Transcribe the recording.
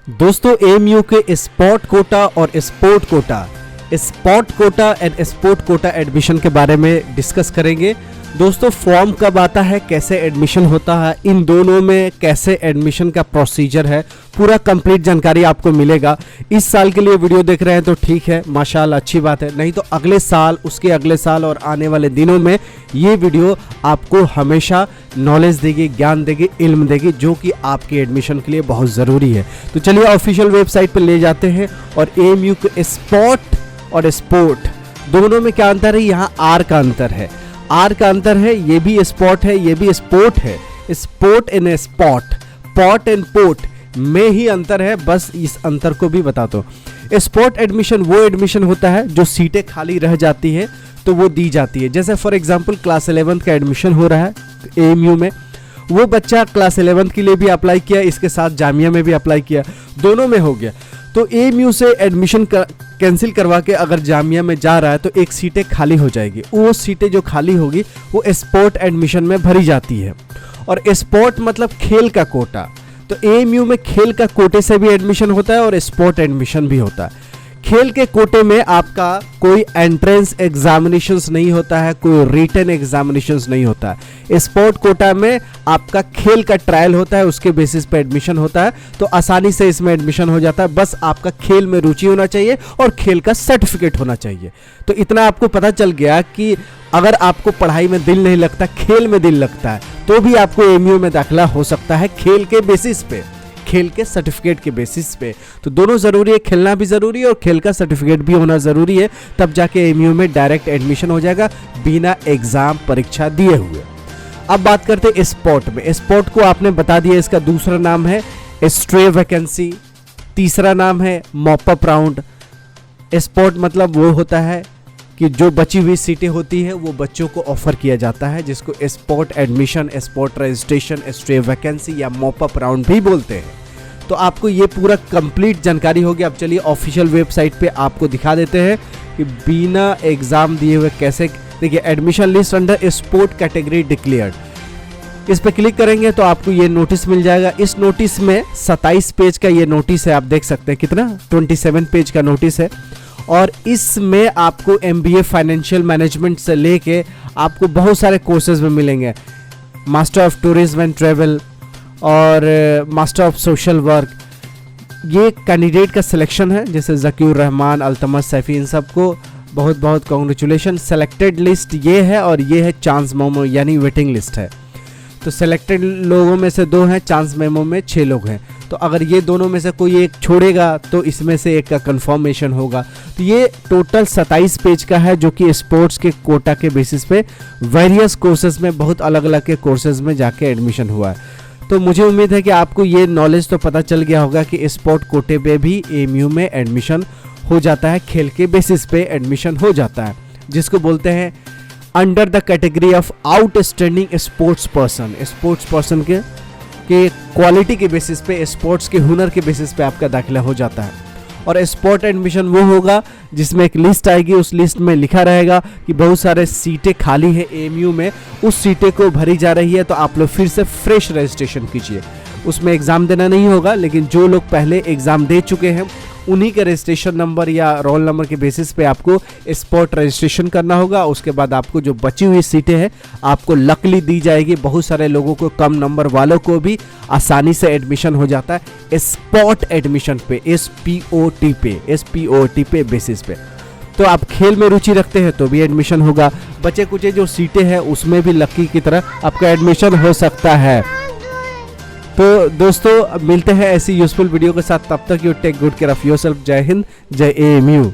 दोस्तों एएमयू के स्पोर्ट कोटा और sport Kota and sport Kota admission के बारे में डिस्कस करेंगे। दोस्तों फॉर्म कब आता है, कैसे एडमिशन होता है, इन दोनों में कैसे एडमिशन का प्रोसीजर है, पूरा कंप्लीट जानकारी आपको मिलेगा। इस साल के लिए वीडियो देख रहे हैं तो ठीक है, माशाल्लाह अच्छी बात है, नहीं तो अगले साल, उसके अगले साल और आने वाले दिनों में ये वीडियो आपको हमेशा नॉलेज देगी, ज्ञान देगी, इल्म देगी, जो कि आपके एडमिशन के लिए बहुत ज़रूरी है। तो चलिए ऑफिशियल वेबसाइट पर ले जाते हैं और एएमयू के स्पोर्ट और स्पोर्ट दोनों में क्या अंतर है, यहाँ आर का अंतर है, आर का अंतर है, ये भी स्पोर्ट है, ये भी स्पोर्ट है। Sport and spot, pot and port में ही अंतर है, बस इस अंतर को भी बताता हूँ। स्पोर्ट एडमिशन वो एडमिशन होता है जो सीटें खाली रह जाती है तो वो दी जाती है। जैसे फॉर एग्जांपल क्लास 11 का एडमिशन हो रहा है एएमयू में, वो बच्चा क्लास 11 के लिए भी अप्लाई किया, इसके साथ जामिया में भी अप्लाई किया, दोनों में हो गया। तो एएमयू से एडमिशन कैंसिल करवा के अगर जामिया में जा रहा है तो एक सीटें खाली हो जाएगी, वो सीटें जो खाली होगी वो स्पोर्ट एडमिशन में भरी जाती है। और स्पोर्ट मतलब खेल का कोटा, तो एएमयू में खेल का कोटे से भी एडमिशन होता है और स्पोर्ट एडमिशन भी होता है। खेल के कोटे में आपका कोई एंट्रेंस एग्जामिनेशंस नहीं होता है, कोई रिटन एग्जामिनेशंस नहीं होता है। स्पोर्ट कोटा में आपका खेल का ट्रायल होता है, उसके बेसिस पे एडमिशन होता है, तो आसानी से इसमें एडमिशन हो जाता है। बस आपका खेल में रुचि होना चाहिए और खेल का सर्टिफिकेट होना चाहिए। तो इतना आपको पता चल गया कि अगर आपको पढ़ाई में दिल नहीं लगता, खेल में दिल लगता है, तो भी आपको एएमयू में दाखिला हो सकता है, खेल के बेसिस पे, खेल के सर्टिफिकेट के बेसिस पे। तो दोनों ज़रूरी है, खेलना भी ज़रूरी है और खेल का सर्टिफिकेट भी होना ज़रूरी है, तब जाके एएमयू में डायरेक्ट एडमिशन हो जाएगा बिना एग्ज़ाम परीक्षा दिए हुए। अब बात करते हैं स्पोर्ट में। स्पोर्ट को आपने बता दिया, इसका दूसरा नाम है स्ट्रे वैकेंसी, तीसरा नाम है मॉप अप राउंड। स्पोर्ट मतलब वो होता है कि जो बची हुई सीटें होती है वो बच्चों को ऑफर किया जाता है, जिसको sport admission, sport registration, stray vacancy या मॉप अप राउंड भी बोलते हैं। तो आपको ये पूरा कंप्लीट जानकारी होगी। अब चलिए ऑफिशियल वेबसाइट पे आपको दिखा देते हैं कि बिना एग्ज़ाम दिए हुए कैसे, देखिए admission list under sport category declared, इस पर क्लिक करेंगे तो आपको ये नोटिस मिल जाएगा। इस नोटिस में 27 पेज का ये नोटिस है, आप देख सकते हैं कितना, 27 पेज का नोटिस है। और इसमें आपको MBA फाइनेंशियल मैनेजमेंट से लेके आपको बहुत सारे कोर्सेज में मिलेंगे, master of tourism and travel और मास्टर ऑफ सोशल वर्क। ये कैंडिडेट का सिलेक्शन है, जैसे ज़कीर रहमान, अल्तमस सैफी, इन सबको बहुत बहुत कॉन्ग्रेचुलेशन। सेलेक्टेड लिस्ट ये है और ये है चांस मेमो, यानी वेटिंग लिस्ट है। तो सेलेक्टेड लोगों में से 2 हैं, चांस मेमो में 6 लोग हैं। तो अगर ये दोनों में से कोई एक छोड़ेगा तो इसमें से एक का कंफर्मेशन होगा। तो ये टोटल 27 पेज का है, जो कि स्पोर्ट्स के कोटा के बेसिस पे वेरियस कोर्सेज में, बहुत अलग अलग के कोर्सेज में जाके एडमिशन हुआ है। तो मुझे उम्मीद है कि आपको ये नॉलेज तो पता चल गया होगा कि स्पोर्ट कोटे पे भी एएमयू में एडमिशन हो जाता है, खेल के बेसिस पे एडमिशन हो जाता है, जिसको बोलते हैं under the category of outstanding sports person. Sports person के क्वालिटी के बेसिस पे, स्पोर्ट्स के हुनर के बेसिस पे आपका दाखिला हो जाता है। और स्पोर्ट एडमिशन वो होगा जिसमें एक लिस्ट आएगी, उस लिस्ट में लिखा रहेगा कि बहुत सारे सीटें खाली है एएमयू में, उस सीटें को भरी जा रही है, तो आप लोग फिर से फ्रेश रजिस्ट्रेशन कीजिए। उसमें एग्ज़ाम देना नहीं होगा, लेकिन जो लोग पहले एग्ज़ाम दे चुके हैं उन्हीं के रजिस्ट्रेशन नंबर या रोल नंबर के बेसिस पे आपको स्पोर्ट रजिस्ट्रेशन करना होगा। उसके बाद आपको जो बची हुई सीटें हैं आपको लकली दी जाएगी। बहुत सारे लोगों को, कम नंबर वालों को भी आसानी से एडमिशन हो जाता है स्पोर्ट एडमिशन पे, SPOT पे बेसिस पे। तो आप खेल में रुचि रखते हैं तो भी एडमिशन होगा। बचे कुचे जो सीटें हैं उसमें भी लकी की तरह आपका एडमिशन हो सकता है। तो दोस्तों मिलते हैं ऐसी यूजफुल वीडियो के साथ, तब तक you take good care of yourself. जय हिंद, जय एएमयू।